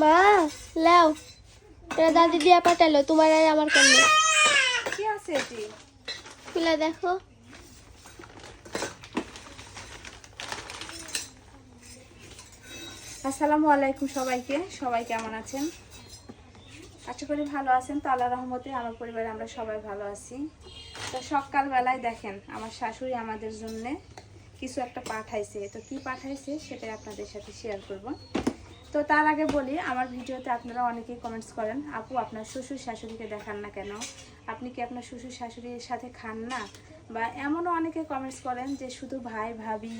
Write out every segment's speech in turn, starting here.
মা লাও, এটা দাদি দিয়া পাঠালো তোমার আর আমার কেন? কি আছে এটি? খুলে দেখো। আসসালামু আলাইকুম সবাইকে। সবাই কেমন আছেন? আশা করি ভালো আছেন। তো আল্লাহর রহমতে আমার পরিবারে আমরা সবাই ভালো আছি। তো সকালবেলায় দেখেন আমার শাশুড়ি আমাদের জন্য কিছু একটা পাঠাইছে। তো কি পাঠাইছে সেটাই আপনাদের সাথে শেয়ার করব। তো তার আগে বলি, আমার ভিডিওতে আপনারা অনেকেই কমেন্টস করেন, আপু আপনার শ্বশুর শাশুড়িকে দেখান না কেন, আপনি কি আপনার শ্বশুর শাশুড়ির সাথে খান না? বা এমনও অনেকে কমেন্টস করেন যে শুধু ভাই ভাবি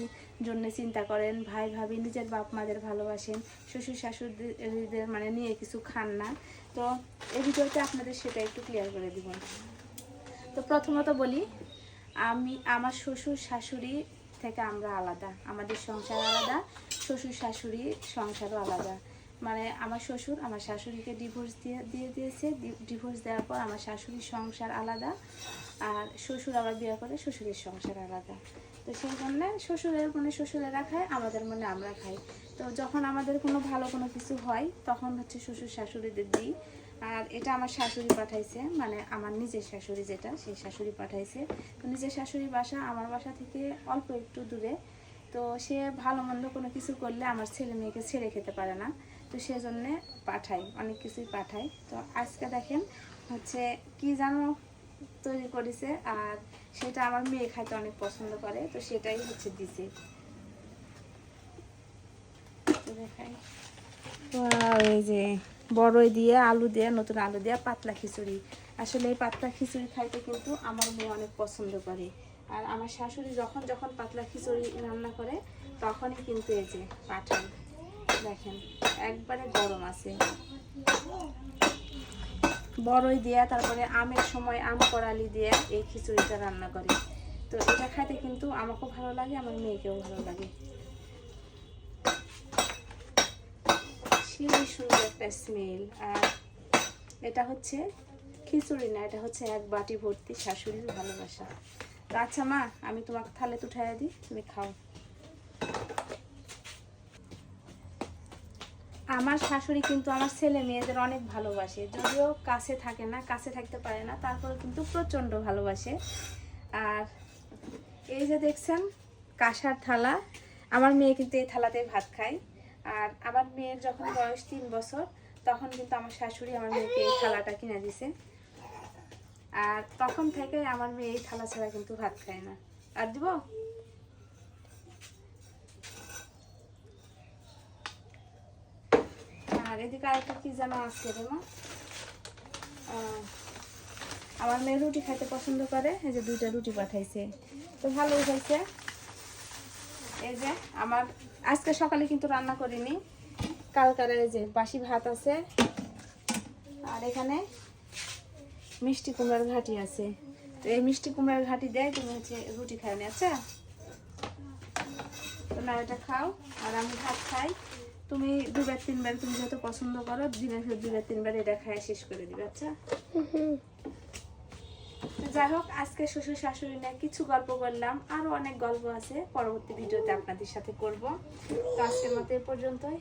জন্য চিন্তা করেন, ভাই ভাবি নিজের বাপ মাদের ভালোবাসেন, শ্বশুর শাশুড়িদের মানে নিয়ে কিছু খান না। তো এই ভিডিওতে আপনাদের সেটা একটু ক্লিয়ার করে দিব। তো প্রথমত বলি, আমার শ্বশুর শাশুড়ি থেকে আমরা আলাদা, আমাদের সংসার আলাদা, শ্বশুর শাশুড়ি সংসারও আলাদা। মানে আমার শ্বশুর আমার শাশুড়িকে ডিভোর্স দিয়ে দিয়েছে। ডিভোর্স দেওয়ার পর আমার শাশুড়ির সংসার আলাদা, আর শ্বশুর আবার বিয়ে করে শ্বশুরের সংসার আলাদা। তো সেই জন্য শ্বশুরের মনে শ্বশুরেরা খায়, আমাদের মনে আমরা খাই। তো যখন আমাদের কোনো ভালো কোনো কিছু হয় তখন হচ্ছে শ্বশুর শাশুড়িদের দিই। আর এটা আমার শাশুড়ি পাঠাইছে, মানে আমার নিজের শাশুড়ি যেটা, সেই শাশুড়ি পাঠাইছে। তো নিজের শাশুড়ির বাসা আমার বাসা থেকে অল্প একটু দূরে। তো সে ভালো মন্দ কোনো কিছু করলে আমার ছেলে মেয়েকে ছেড়ে খেতে পারে না, তো সেজন্যে পাঠাই, অনেক কিছুই পাঠাই। তো আজকে দেখেন হচ্ছে কি জানো তৈরি করেছে, আর সেটা আমার মেয়ে খাইতে অনেক পছন্দ করে, তো সেটাই হচ্ছে দিছে। দেখাই, এই যে বড়ই দিয়ে আলু দিয়ে, নতুন আলু দিয়ে পাতলা খিচুড়ি। আসলে এই পাতলা খিচুড়ি খাইতে কিন্তু আমার মেয়ে অনেক পছন্দ করে। আর আমার শাশুড়ি যখন যখন পাতলা খিচুড়ি রান্না করে তখনই কিন্তু এই যে পাঠান দেখেন একবারে গরম আছে। বড়ই দিয়ে, তারপরে আমের সময় আম করালি দিয়ে এই খিচুড়িটা রান্না করে। তো এটা খাইতে কিন্তু আমাকেও ভালো লাগে, আমার মেয়েকেও ভালো লাগে। সেই সুন্দর একটা স্মেল। আর এটা হচ্ছে খিচুড়ি না, এটা হচ্ছে এক বাটি ভর্তি শাশুড়ির ভালোবাসা। তো আচ্ছা মা, আমি তোমাকে থালে উঠাইয়া দিই, তুমি খাও। আমার শাশুড়ি কিন্তু আমার ছেলে মেয়েদের অনেক ভালোবাসে, যদিও কাছে থাকে না, কাছে থাকতে পারে না, তারপরে কিন্তু প্রচণ্ড ভালোবাসে। আর এই যে দেখছেন কাঁসার থালা, আমার মেয়ে কিন্তু এই থালাতেই ভাত খায়। আর আমার মেয়ের যখন বয়স 3 বছর তখন কিন্তু আমার শাশুড়ি আমার মেয়েকে এই থালাটা কিনে দিছে। আর তখন থেকে আমার মেয়ে এই থালা ছাড়া কিন্তু ভাত খায় না। আর দিব, আর এদিকে আরেকটা কি যেন আছে রে মা, আমার মেয়ে রুটি খাইতে পছন্দ করে, এই যে 2টা রুটি পাঠাইছে, তো ভালোই হয়েছে। এই যে আমার আজকে সকালে কিন্তু রান্না করিনি, কালকার এই যে বাসি ভাত আছে, আর এখানে মিষ্টি কুমড়ার ঘাটি আছে। তো এই মিষ্টি কুমড়ার ঘাটি দেয় তুমি হচ্ছে রুটি খাও নি, আচ্ছা? তো না এটা খাও, আর আমি ভাত খাই। তুমি 2-3 বার, তুমি যত পছন্দ করো দিনে 2-3বার এটা খায় শেষ করে দিবে, আচ্ছা? যাই হোক, আজকে শ্বশুর শাশুড়ি নিয়ে কিছু গল্প করলাম, আরো অনেক গল্প আছে, পরবর্তী ভিডিওতে আপনাদের সাথে করব। তো আজকের মতো এ পর্যন্তই।